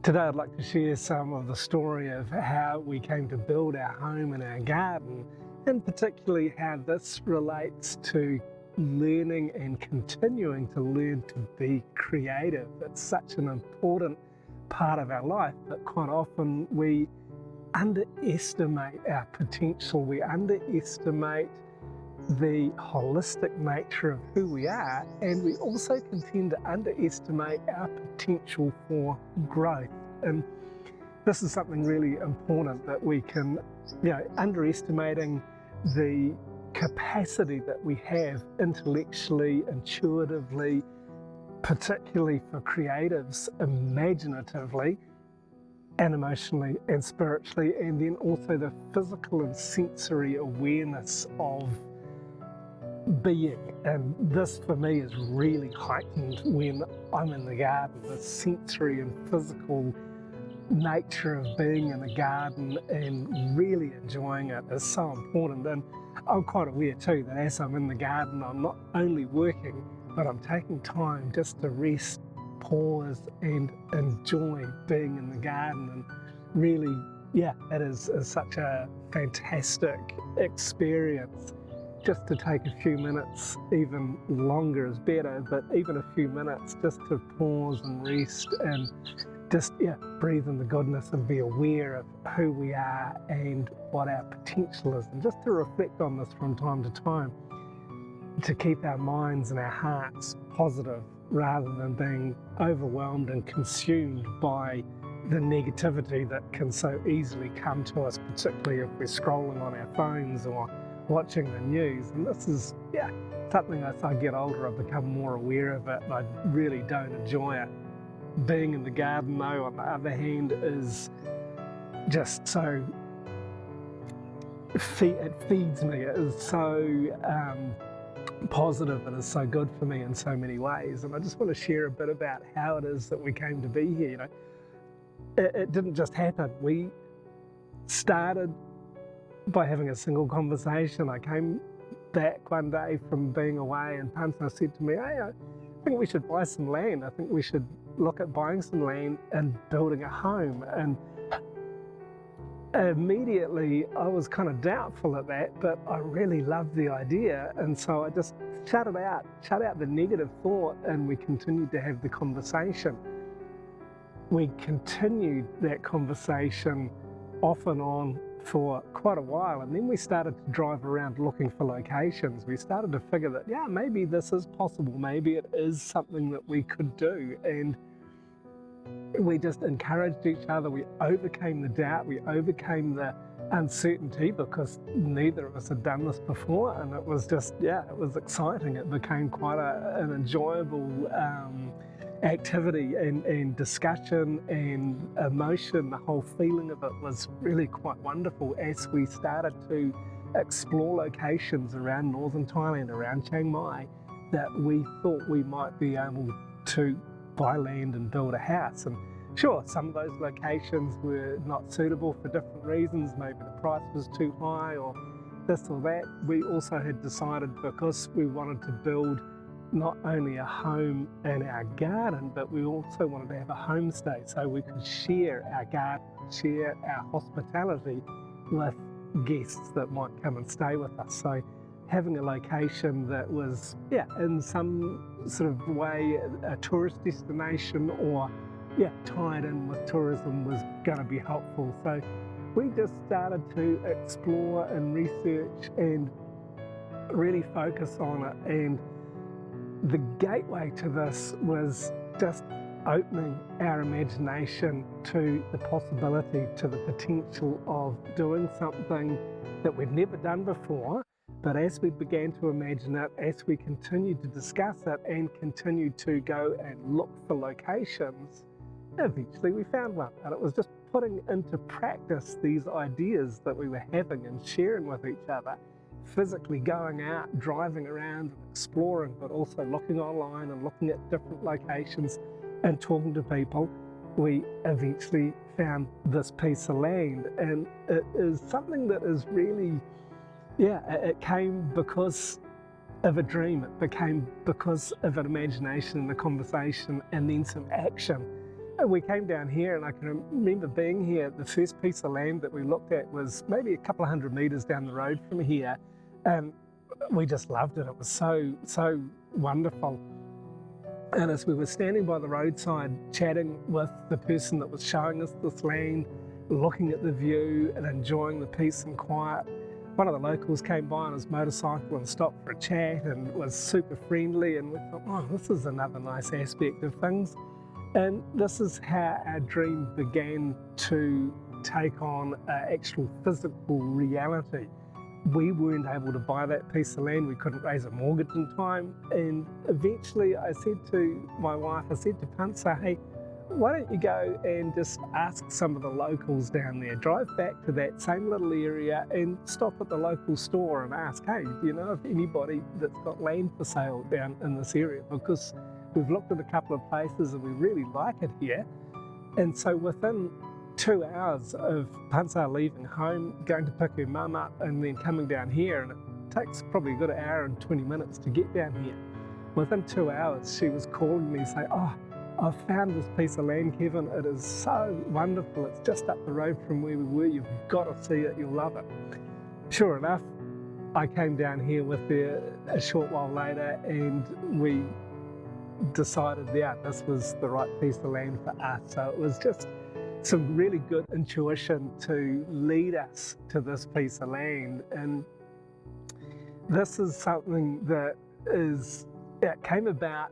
Today I'd like to share some of the story of how we came to build our home and our garden, and particularly how this relates to learning and continuing to learn to be creative. It's such an important part of our life, but quite often we underestimate our potential. We underestimate the holistic nature of who we are, and we also tend to underestimate our potential for growth. And this is something really important that we can, underestimating the capacity that we have intellectually, intuitively, particularly for creatives, imaginatively and emotionally and spiritually, and then also the physical and sensory awareness of being. And this for me is really heightened when I'm in the garden. The sensory and physical nature of being in the garden and really enjoying it is so important. And I'm quite aware too that as I'm in the garden, I'm not only working, but I'm taking time just to rest, pause and enjoy being in the garden. And really, it is such a fantastic experience. Just to take a few minutes, even longer is better, but even a few minutes just to pause and rest and just breathe in the goodness and be aware of who we are and what our potential is, and just to reflect on this from time to time, to keep our minds and our hearts positive rather than being overwhelmed and consumed by the negativity that can so easily come to us, particularly if we're scrolling on our phones or watching the news. And this is something as I get older I've become more aware of it, and I really don't enjoy it. Being in the garden though, on the other hand, is just so it feeds me. It is so positive. It is so good for me in so many ways. And I just want to share a bit about how it is that we came to be here. It didn't just happen. We started by having a single conversation. I came back one day from being away, and Pansa said to me, "Hey, I think we should buy some land. I think we should look at buying some land and building a home." And immediately I was kind of doubtful at that, but I really loved the idea. And so I just shut out the negative thought, and we continued to have the conversation. We continued that conversation off and on for quite a while, and then we started to drive around looking for locations. We started to figure that maybe this is possible, maybe it is something that we could do, and we just encouraged each other. We overcame the doubt, we overcame the uncertainty, because neither of us had done this before, and it was just it was exciting. It became quite an enjoyable activity and discussion and emotion. The whole feeling of it was really quite wonderful as we started to explore locations around Northern Thailand, around Chiang that we thought we might be able to buy land and build a house. And sure, some of those locations were not suitable for different reasons. Maybe the price was too high or this or that. We also had decided, because we wanted to build not only a home in our garden, but we also wanted to have a homestay so we could share our garden, share our hospitality with guests that might come and stay with us. So having a location that was in some sort of way a tourist destination or tied in with tourism was going to be helpful. So we just started to explore and research and really focus on it. And the gateway to this was just opening our imagination to the possibility, to the potential of doing something that we'd never done before. But as we began to imagine it, as we continued to discuss it and continued to go and look for locations, eventually we found one. And it was just putting into practice these ideas that we were having and sharing with each other, physically going out, driving around and exploring, but also looking online and looking at different locations and talking to people. We eventually found this piece of land, and it is something that is really, it came because of a dream. It became because of an imagination and a conversation and then some action. we came down here, and I can remember being here. The first piece of land that we looked at was maybe a couple of 100 metres down the road from here, and we just loved it. It was so wonderful. And as we were standing by the roadside chatting with the person that was showing us this land, looking at the view and enjoying the peace and quiet, one of the locals came by on his motorcycle and stopped for a chat and was super friendly, and we thought, oh, this is another nice aspect of things. And this is how our dream began to take on an actual physical reality. We weren't able to buy that piece of land. We couldn't raise a mortgage in time. And eventually I said to my wife, I said to Pansa, hey, why don't you go and just ask some of the locals down there, drive back to that same little area and stop at the local store and ask, hey, do you know of anybody that's got land for sale down in this area? Because we've looked at a couple of places and we really like it here. And so within 2 hours of Pansa leaving home, going to pick her mum up and then coming down here, and it takes probably a good hour and 20 minutes to get down here. Within 2 hours, she was calling me saying, oh, I've found this piece of land, Kevin. It is so wonderful. It's just up the road from where we were. You've got to see it. You'll love it. Sure enough, I came down here with her a short while later, and we decided, yeah, this was the right piece of land for us. So it was just some really good intuition to lead us to this piece of land. And this is something that came about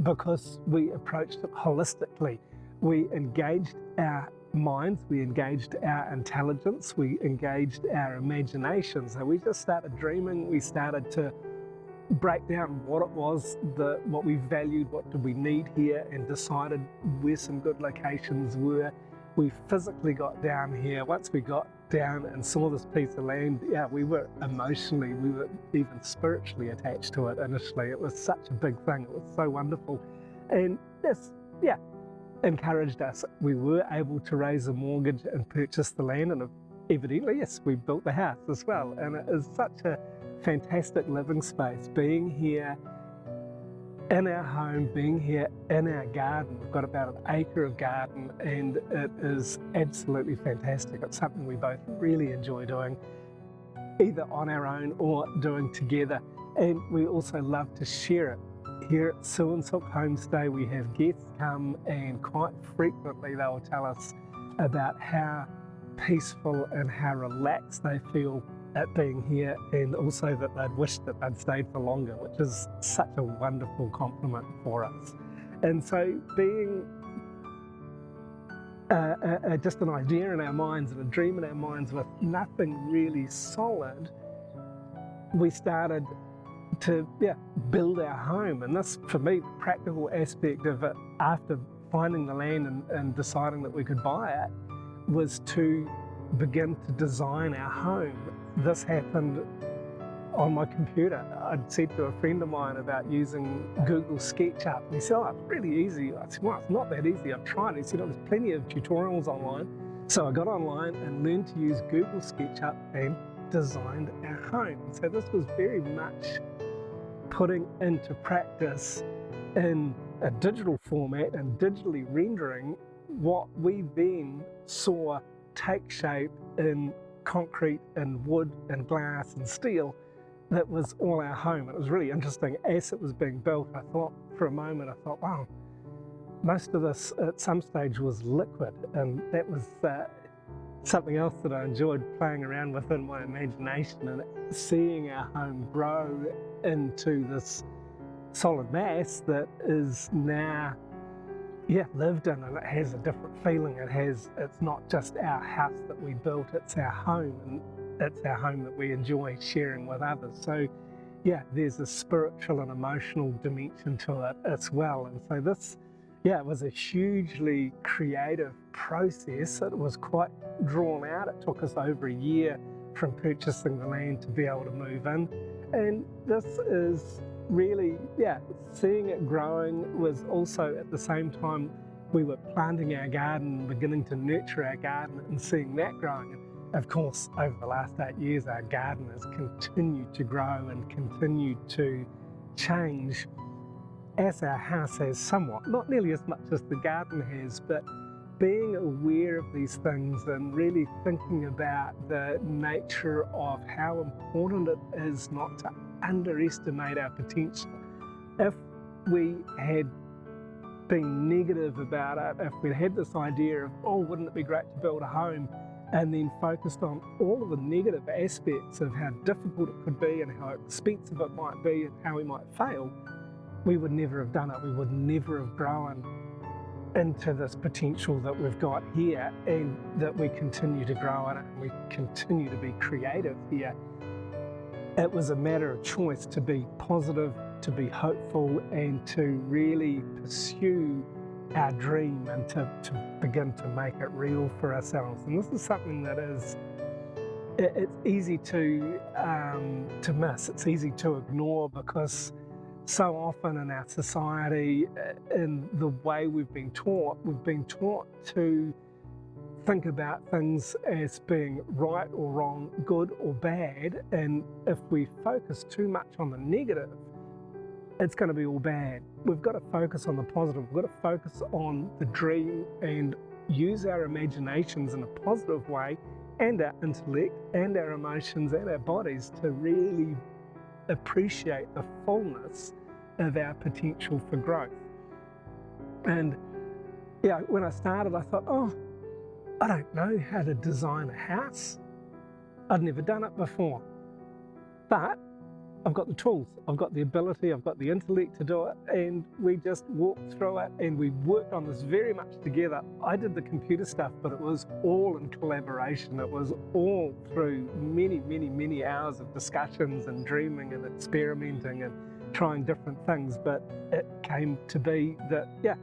because we approached it holistically. We engaged our minds, we engaged our intelligence, we engaged our imagination. So we just started dreaming. We started to break down what it was, what we valued, what did we need here, and decided where some good locations were. We physically got down here. Once we got down and saw this piece of land, yeah, we were emotionally, we were even spiritually attached to it initially. It was such a big thing. It was so wonderful. And this, yeah, encouraged us. We were able to raise a mortgage and purchase the land, and evidently, yes, we built the house as well. And it is such a fantastic living space, being here in our home, being here in our garden. We've got about an acre of garden, and it is absolutely fantastic. It's something we both really enjoy doing, either on our own or doing together. And we also love to share it. Here at Suan Sook Homestay, we have guests come, and quite frequently they will tell us about how peaceful and how relaxed they feel at being here, and also that they'd wish that they'd stayed for longer, which is such a wonderful compliment for us. And so being just an idea in our minds and a dream in our minds with nothing really solid, we started to build our home. And this, for me, the practical aspect of it, after finding the land and deciding that we could buy it, was to begin to design our home. This happened on my computer. I'd said to a friend of mine about using Google SketchUp, and he said, oh, it's really easy. I said, well, it's not that easy. I've tried. He said, oh, there's plenty of tutorials online. So I got online and learned to use Google SketchUp and designed our home. So this was very much putting into practice in a digital format and digitally rendering what we then saw take shape in concrete and wood and glass and steel. That was all our home. It was really interesting. As it was being built, I thought for a moment, wow, most of this at some stage was liquid, and that was something else that I enjoyed playing around with in my imagination, and seeing our home grow into this solid mass that is now lived in, and it has a different feeling. It's not just our house that we built, it's our home, and it's our home that we enjoy sharing with others. So there's a spiritual and emotional dimension to it as well. And so this it was a hugely creative process. It was quite drawn out. It took us over a year from purchasing the land to be able to move in. And this is really, seeing it growing was also at the same time we were planting our garden, beginning to nurture our garden and seeing that growing. And of course, over the last 8 years, our garden has continued to grow and continued to change as our house has somewhat, not nearly as much as the garden has, but being aware of these things and really thinking about the nature of how important it is not to underestimate our potential. If we had been negative about it, if we'd had this idea of, oh, wouldn't it be great to build a home, and then focused on all of the negative aspects of how difficult it could be and how expensive it might be and how we might fail, we would never have done it. We would never have grown into this potential that we've got here, and that we continue to grow in it and we continue to be creative here. It was a matter of choice to be positive, to be hopeful, and to really pursue our dream and to begin to make it real for ourselves. And this is something that is, it's easy to miss, it's easy to ignore, because so often in our society, in the way we've been taught to think about things as being right or wrong, good or bad, and if we focus too much on the negative, it's going to be all bad. We've got to focus on the positive. We've got to focus on the dream and use our imaginations in a positive way, and our intellect and our emotions and our bodies to really appreciate the fullness of our potential for growth. And yeah, when I started, I thought, oh, I don't know how to design a house. I'd never done it before, but I've got the tools, I've got the ability, I've got the intellect to do it, and we just walked through it and we worked on this very much together. I did the computer stuff, but it was all in collaboration. It was all through many hours of discussions and dreaming and experimenting and trying different things. But it came to be that, yeah,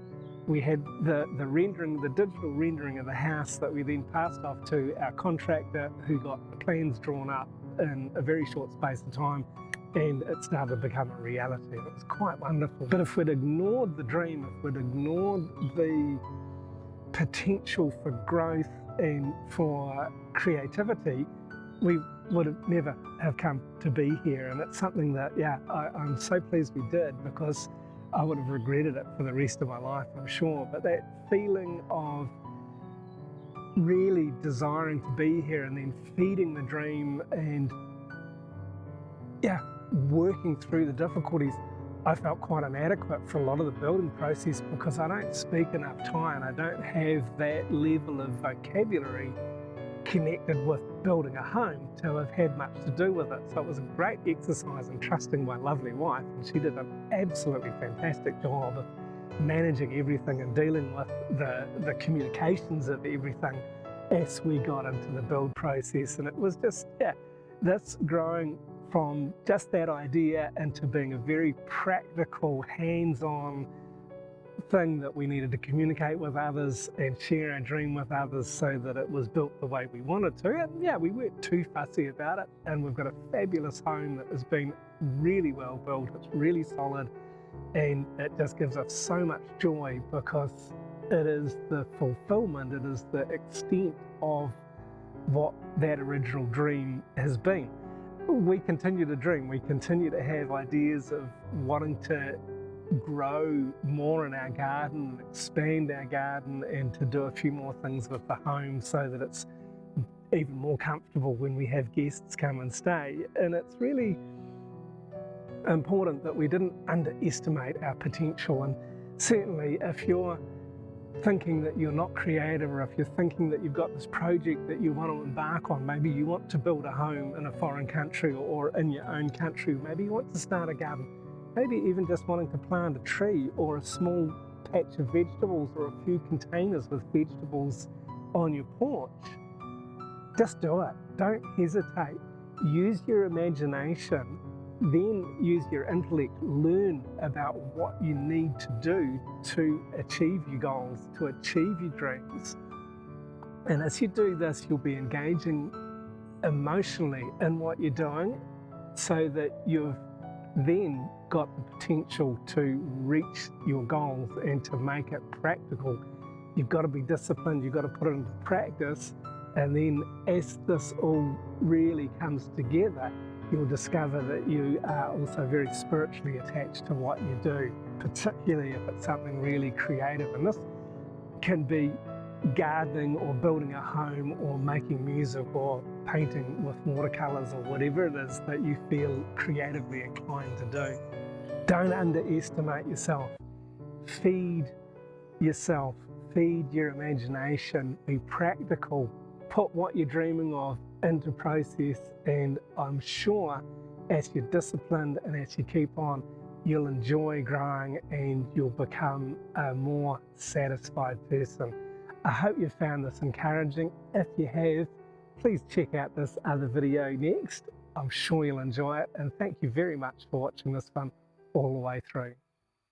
we had the rendering, the digital rendering of the house that we then passed off to our contractor, who got the plans drawn up in a very short space of time. And it started to become a reality. It was quite wonderful. But if we'd ignored the dream, if we'd ignored the potential for growth and for creativity, we would have never have come to be here. And it's something that, yeah, I'm so pleased we did, because I would have regretted it for the rest of my life, I'm sure. But that feeling of really desiring to be here and then feeding the dream and, yeah, working through the difficulties, I felt quite inadequate for a lot of the building process, because I don't speak enough Thai and I don't have that level of vocabulary connected with building a home to have had much to do with it. So it was a great exercise in trusting my lovely wife, and she did an absolutely fantastic job of managing everything and dealing with the communications of everything as we got into the build process. And it was just, yeah, this growing from just that idea into being a very practical, hands-on thing that we needed to communicate with others and share our dream with others so that it was built the way we wanted to. And yeah, we weren't too fussy about it, and we've got a fabulous home that has been really well built. It's really solid, and it just gives us so much joy, because it is the fulfillment, it is the extent of what that original dream has been. We continue to dream, we continue to have ideas of wanting to grow more in our garden, expand our garden, and to do a few more things with the home so that it's even more comfortable when we have guests come and stay. And it's really important that we didn't underestimate our potential. And certainly if you're thinking that you're not creative, or if you're thinking that you've got this project that you want to embark on, maybe you want to build a home in a foreign country or in your own country, maybe you want to start a garden, maybe even just wanting to plant a tree or a small patch of vegetables or a few containers with vegetables on your porch, just do it. Don't hesitate. Use your imagination, then use your intellect. Learn about what you need to do to achieve your goals, to achieve your dreams. And as you do this, you'll be engaging emotionally in what you're doing, so that you've then got the potential to reach your goals and to make it practical. You've got to be disciplined, you've got to put it into practice, and then as this all really comes together, you'll discover that you are also very spiritually attached to what you do, particularly if it's something really creative. And this can be gardening or building a home or making music or painting with watercolors or whatever it is that you feel creatively inclined to do. Don't underestimate yourself. Feed yourself, feed your imagination, be practical, put what you're dreaming of into process, and I'm sure as you're disciplined and as you keep on, you'll enjoy growing and you'll become a more satisfied person. I hope you found this encouraging. If you have, please check out this other video next. I'm sure you'll enjoy it, and thank you very much for watching this one all the way through.